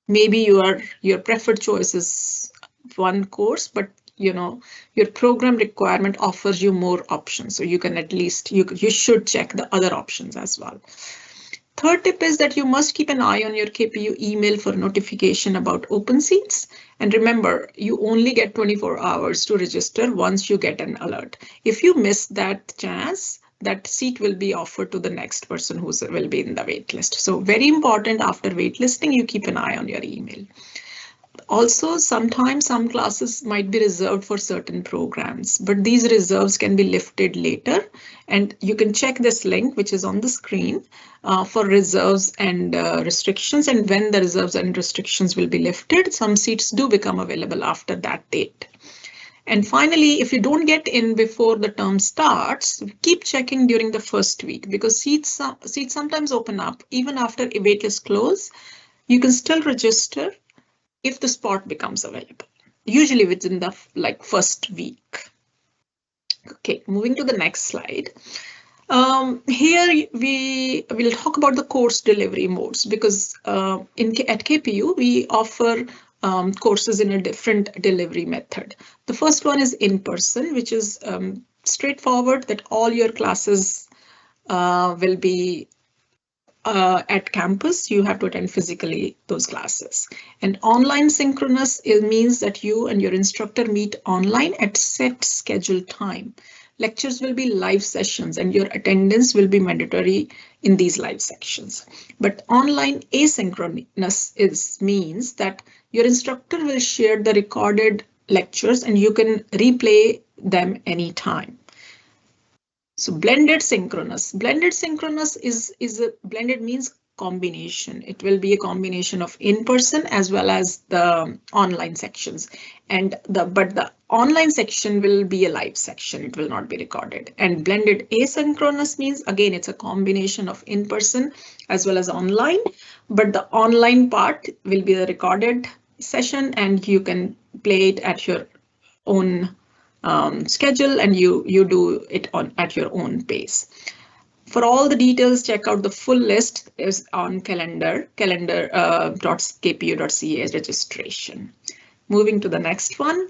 maybe your preferred choice is one course, but your program requirement offers you more options. So you can at least, you should check the other options as well. Third tip is that you must keep an eye on your KPU email for notification about open seats. And remember, you only get 24 hours to register once you get an alert. If you miss that chance, that seat will be offered to the next person who will be in the wait list. So very important, after waitlisting, you keep an eye on your email. Also, sometimes some classes might be reserved for certain programs, but these reserves can be lifted later. And you can check this link, which is on the screen, for reserves and restrictions. And when the reserves and restrictions will be lifted, some seats do become available after that date. And finally, if you don't get in before the term starts, keep checking during the first week, because seats sometimes open up even after a waitlist close. You can still register if the spot becomes available, usually within the first week. Okay, moving to the next slide. Here we will talk about the course delivery modes, because at KPU we offer courses in a different delivery method. The first one is in person, which is straightforward, that all your classes will be at campus. You have to attend physically those classes. And online synchronous, it means that you and your instructor meet online at set scheduled time. Lectures will be live sessions and your attendance will be mandatory in these live sections. But online asynchronous means that your instructor will share the recorded lectures and you can replay them anytime. So blended synchronous. Blended synchronous is a blended means combination. It will be a combination of in-person as well as the online sections. And but the online section will be a live section. It will not be recorded. And blended asynchronous means, again, it's a combination of in-person as well as online. But the online part will be the recorded session and you can play it at your own schedule, and you do it at your own pace. For all the details, check out the full list is on calendar.kpu.ca registration. Moving to the next one.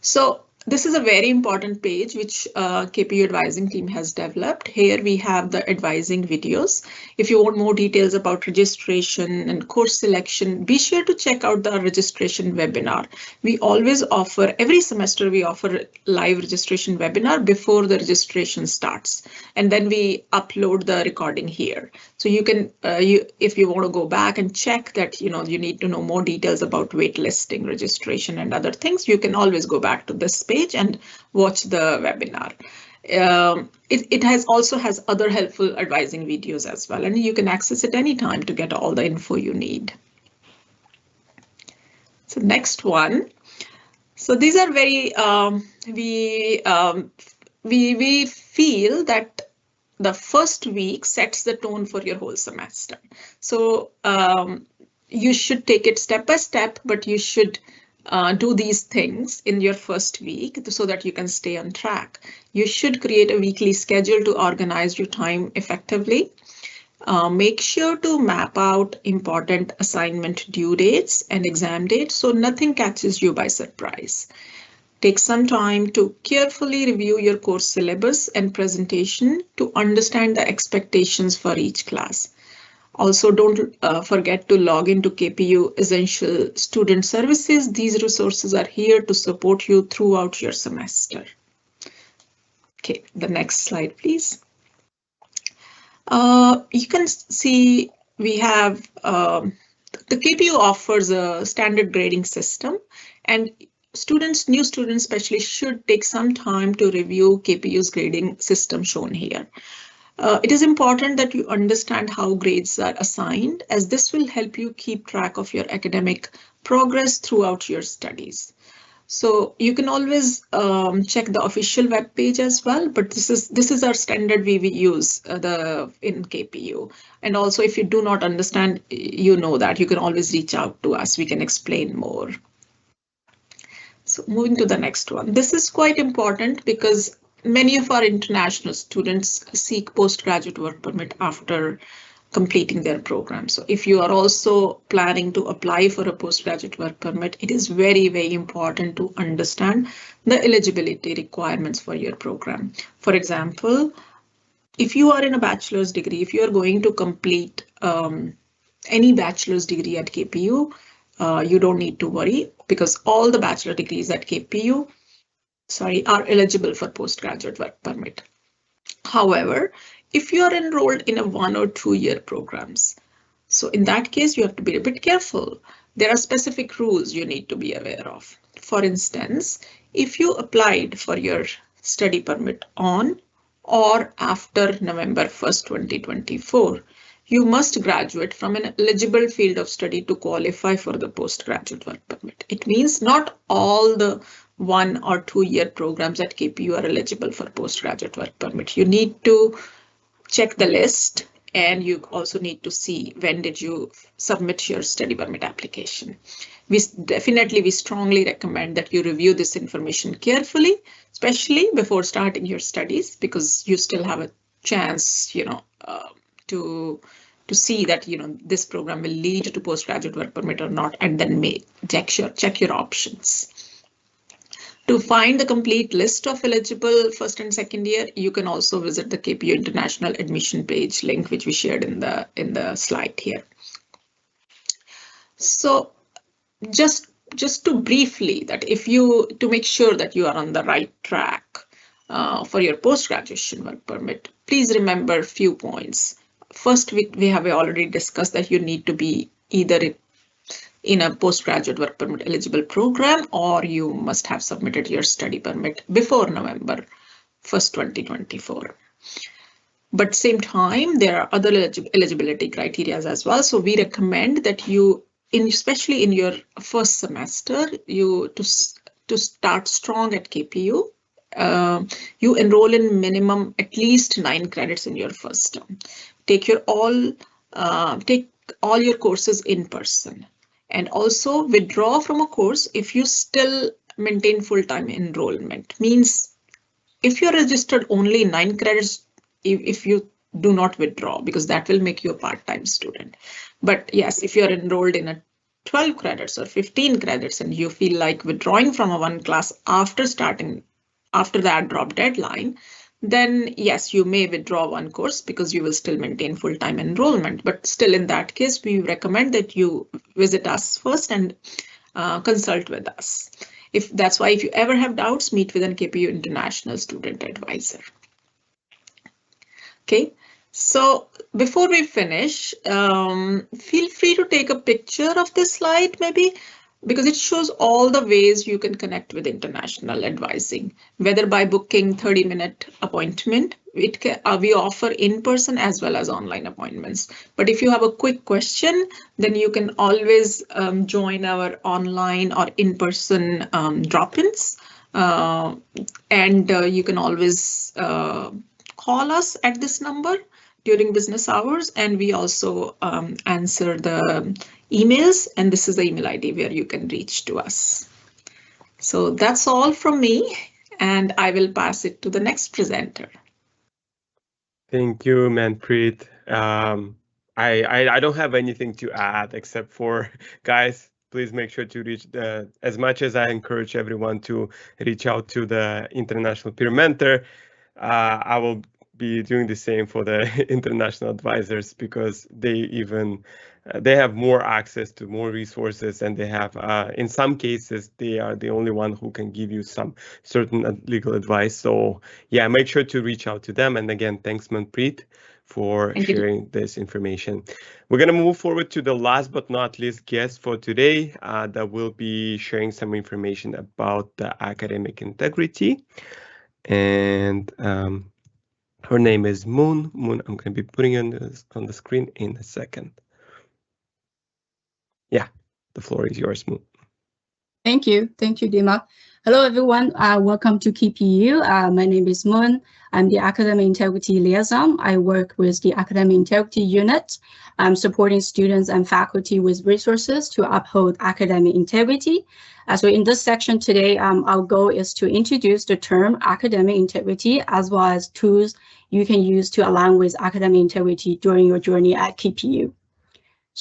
So this is a very important page which KPU advising team has developed. Here we have the advising videos. If you want more details about registration and course selection, be sure to check out the registration webinar. We always offer, every semester we offer live registration webinar before the registration starts. And then we upload the recording here. So you can, if you want to go back and check that, you need to know more details about waitlisting, registration and other things, you can always go back to this page and watch the webinar. It also has other helpful advising videos as well, and you can access it anytime to get all the info you need. So next one. So these are very, we feel that the first week sets the tone for your whole semester. So you should take it step by step, but you should do these things in your first week so that you can stay on track. You should create a weekly schedule to organize your time effectively. Make sure to map out important assignment due dates and exam dates so nothing catches you by surprise. Take some time to carefully review your course syllabus and presentation to understand the expectations for each class. Also, don't forget to log into KPU Essential Student Services. These resources are here to support you throughout your semester. Okay, the next slide, please. You can see we have the KPU offers a standard grading system, and new students especially should take some time to review KPU's grading system shown here. It is important that you understand how grades are assigned, as this will help you keep track of your academic progress throughout your studies. So you can always check the official web page as well, but this is our standard we use in KPU. And also, if you do not understand, that you can always reach out to us. We can explain more. So moving to the next one. This is quite important because many of our international students seek postgraduate work permit after completing their program. So if you are also planning to apply for a postgraduate work permit, it is very, very important to understand the eligibility requirements for your program. For example, if you are in a bachelor's degree, if you are going to complete any bachelor's degree at KPU, you don't need to worry because all the bachelor degrees at KPU, are eligible for postgraduate work permit. However, if you are enrolled in a 1 or 2 year programs, so in that case, you have to be a bit careful. There are specific rules you need to be aware of. For instance, if you applied for your study permit on or after November 1st, 2024, you must graduate from an eligible field of study to qualify for the postgraduate work permit. It means not all the 1 or 2 year programs at KPU are eligible for postgraduate work permit. You need to check the list, and you also need to see when did you submit your study permit application. We strongly recommend that you review this information carefully, especially before starting your studies, because you still have a chance, to see that this program will lead to postgraduate work permit or not, and then check your options. To find the complete list of eligible first and second year, you can also visit the KPU International admission page link, which we shared in the slide here. So just to briefly, that to make sure that you are on the right track for your post-graduation work permit, please remember a few points. First, we have already discussed that you need to be either in a postgraduate work permit eligible program, or you must have submitted your study permit before November 1st, 2024. But same time, there are other eligibility criteria as well. So we recommend that you, especially in your first semester, to start strong at KPU. You enroll in minimum at least 9 credits in your first term. Take all your courses in person. And also withdraw from a course if you still maintain full-time enrollment. Means if you're registered only 9 credits, if you do not withdraw, because that will make you a part-time student. But yes, if you're enrolled in a 12 credits or 15 credits and you feel like withdrawing from a one class after that drop deadline, then yes, you may withdraw one course because you will still maintain full-time enrollment. But still, in that case, we recommend that you visit us first and consult with us. That's why if you ever have doubts, meet with an KPU International student advisor. Okay, so before we finish, feel free to take a picture of this slide maybe, because it shows all the ways you can connect with international advising, whether by booking 30-minute appointment. We offer in-person as well as online appointments. But if you have a quick question, then you can always join our online or in-person drop-ins. And you can always call us at this number during business hours, and we also answer the emails, and this is the email ID where you can reach to us. So that's all from me, and I will pass it to the next presenter. Thank you, Manpreet. I don't have anything to add except for, guys, please make sure to reach as much as I encourage everyone to reach out to the International Peer Mentor. I will be doing the same for the international advisors, because they have more access to more resources, and they have, in some cases, they are the only one who can give you some certain legal advice. So yeah, make sure to reach out to them. And again, thanks, Manpreet, for sharing this information. We're going to move forward to the last but not least guest for today that will be sharing some information about the academic integrity. And her name is Moon. Moon, I'm going to be putting on the screen in a second. Yeah, the floor is yours, Moon. Thank you, Dima. Hello, everyone. Welcome to KPU. My name is Moon. I'm the Academic Integrity Liaison. I work with the Academic Integrity Unit. I'm supporting students and faculty with resources to uphold academic integrity. So in this section today, our goal is to introduce the term academic integrity, as well as tools you can use to align with academic integrity during your journey at KPU.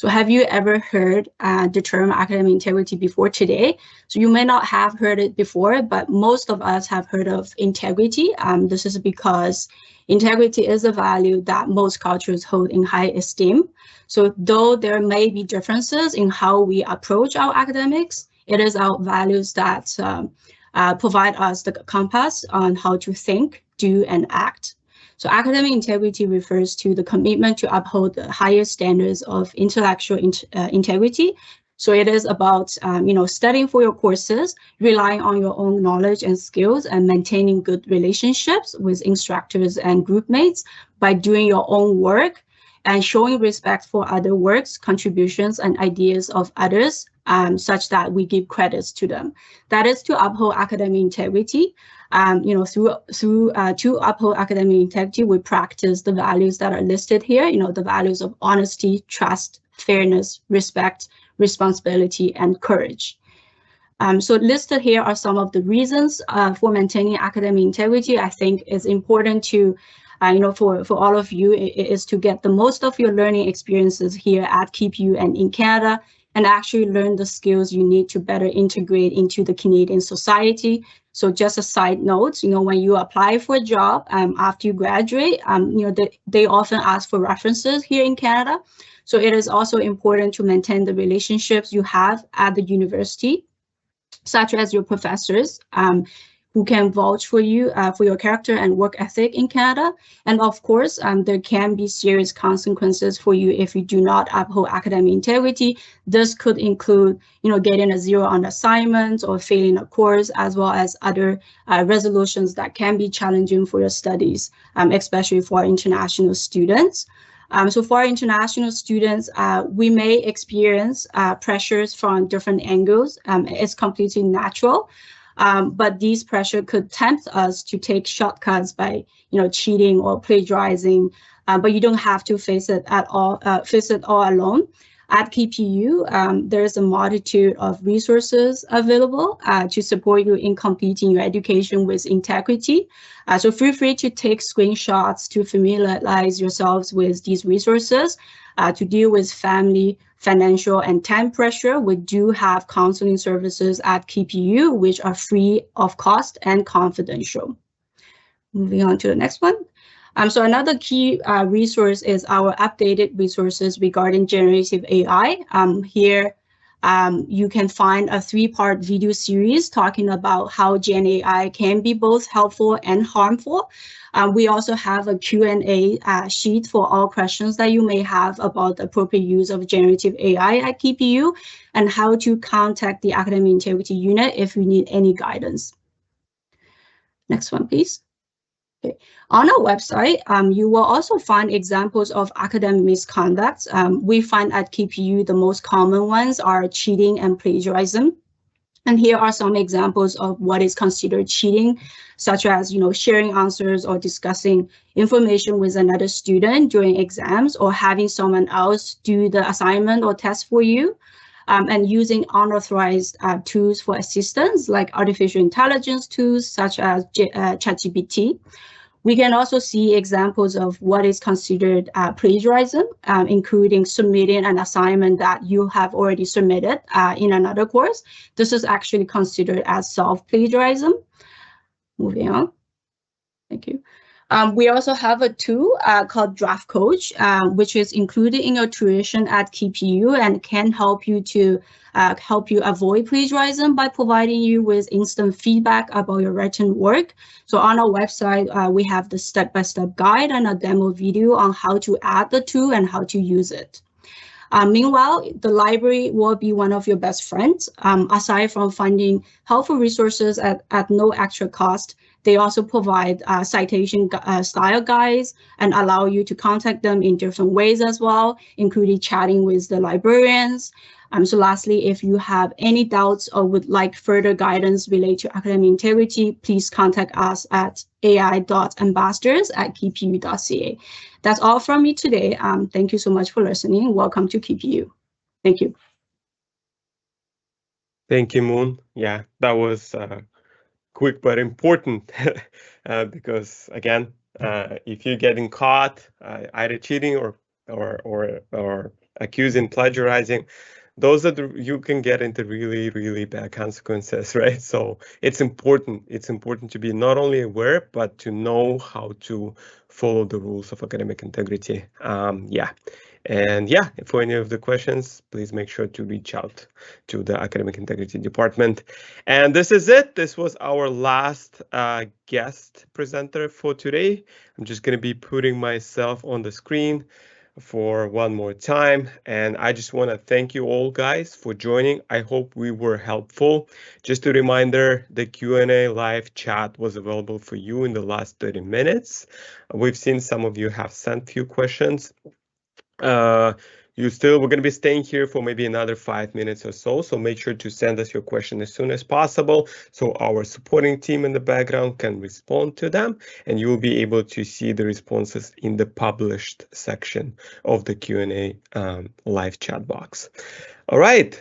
So have you ever heard the term academic integrity before today? So you may not have heard it before, but most of us have heard of integrity. This is because integrity is a value that most cultures hold in high esteem. So though there may be differences in how we approach our academics, it is our values that provide us the compass on how to think, do, and act. So academic integrity refers to the commitment to uphold the highest standards of intellectual integrity. So it is about studying for your courses, relying on your own knowledge and skills, and maintaining good relationships with instructors and group mates by doing your own work and showing respect for other works, contributions, and ideas of others, such that we give credits to them. That is to uphold academic integrity. To uphold academic integrity, we practice the values that are listed here, the values of honesty, trust, fairness, respect, responsibility, and courage. So listed here are some of the reasons for maintaining academic integrity. I think it's important to, for all of you, is to get the most of your learning experiences here at KPU and in Canada, and actually learn the skills you need to better integrate into the Canadian society. So just a side note, when you apply for a job after you graduate, they often ask for references here in Canada. So it is also important to maintain the relationships you have at the university, such as your professors, who can vouch for you for your character and work ethic in Canada. And of course, there can be serious consequences for you if you do not uphold academic integrity. This could include, getting a 0 on assignments or failing a course, as well as other resolutions that can be challenging for your studies, especially for international students. So for our international students, we may experience pressures from different angles. It's completely natural. But these pressure could tempt us to take shortcuts by, cheating or plagiarizing. But you don't have to face it all alone. At KPU, there's a multitude of resources available to support you in completing your education with integrity. So feel free to take screenshots to familiarize yourselves with these resources. To deal with family, financial, and time pressure, we do have counseling services at KPU, which are free of cost and confidential. Moving on to the next one. So another key resource is our updated resources regarding generative AI. Here, you can find a 3-part video series talking about how Gen AI can be both helpful and harmful. We also have a Q&A sheet for all questions that you may have about the appropriate use of generative AI at KPU and how to contact the Academic Integrity Unit if you need any guidance. Next one, please. Okay. On our website, you will also find examples of academic misconduct. We find at KPU the most common ones are cheating and plagiarism. And here are some examples of what is considered cheating, such as, sharing answers or discussing information with another student during exams, or having someone else do the assignment or test for you, and using unauthorized tools for assistance, like artificial intelligence tools, such as ChatGPT. We can also see examples of what is considered plagiarism, including submitting an assignment that you have already submitted in another course. This is actually considered as self-plagiarism. Moving on. Thank you. We also have a tool called Draft Coach, which is included in your tuition at KPU and can help you to avoid plagiarism by providing you with instant feedback about your written work. So on our website, we have the step-by-step guide and a demo video on how to add the tool and how to use it. Meanwhile, the library will be one of your best friends. Aside from finding helpful resources at no extra cost, they also provide citation style guides and allow you to contact them in different ways as well, including chatting with the librarians. So lastly, if you have any doubts or would like further guidance related to academic integrity, please contact us at ai.ambassadors@kpu.ca. That's all from me today. Thank you so much for listening. Welcome to KPU. Thank you. Thank you, Moon. Yeah, that was quick but important because again, if you're getting caught either cheating or accusing, plagiarizing, those are you can get into really, really bad consequences, right? So it's important. It's important to be not only aware, but to know how to follow the rules of academic integrity. Yeah. And yeah, for any of the questions, please make sure to reach out to the Academic Integrity Department. And this is it. This was our last guest presenter for today. I'm just going to be putting myself on the screen for one more time. And I just want to thank you all guys for joining. I hope we were helpful. Just a reminder, the Q&A live chat was available for you in the last 30 minutes. We've seen some of you have sent few questions. We're going to be staying here for maybe another 5 minutes or so. So make sure to send us your question as soon as possible so our supporting team in the background can respond to them, and you will be able to see the responses in the published section of the Q&A live chat box. All right.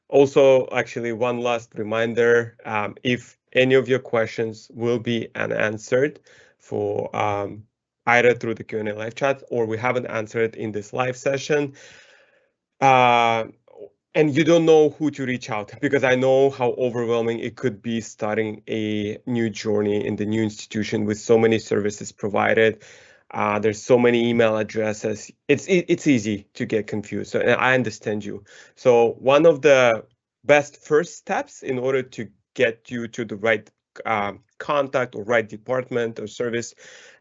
Also, actually, one last reminder, if any of your questions will be unanswered for either through the Q&A live chat or we haven't answered in this live session, and you don't know who to reach out, because I know how overwhelming it could be starting a new journey in the new institution with so many services provided. There's so many email addresses. It's easy to get confused. So I understand you. So one of the best first steps in order to get you to the right contact or right department or service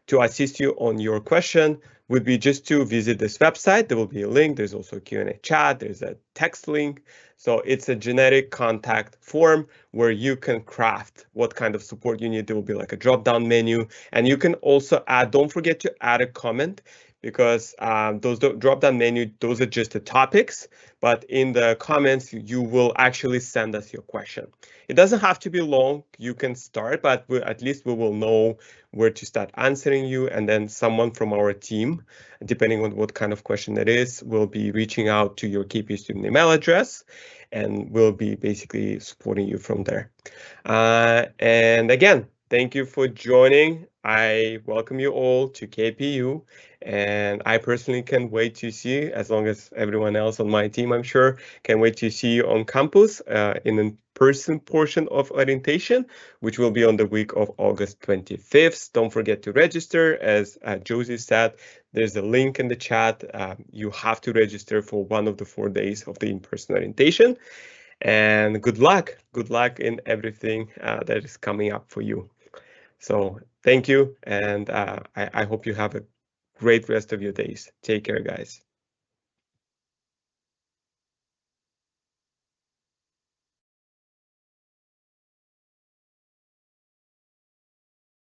to assist you on your question would be just to visit this website. There will be a link. There's also a Q&A chat. There's a text link. So it's a generic contact form where you can craft what kind of support you need. There will be like a drop-down menu, and you can also add, don't forget to add a comment, because those drop-down menu, those are just the topics, but in the comments, you will actually send us your question. It doesn't have to be long. You can start, but at least we will know where to start answering you, and then someone from our team, depending on what kind of question it is, will be reaching out to your KPU student email address, and will be basically supporting you from there. And again, thank you for joining. I welcome you all to KPU, and I personally can't wait to see you, as long as everyone else on my team, I'm sure, can wait to see you on campus in a person portion of orientation, which will be on the week of August 25th. Don't forget to register. As Josie said, there's a link in the chat. You have to register for one of the 4 days of the in-person orientation. And good luck in everything that is coming up for you. So thank you, and I hope you have a great rest of your days. Take care, guys.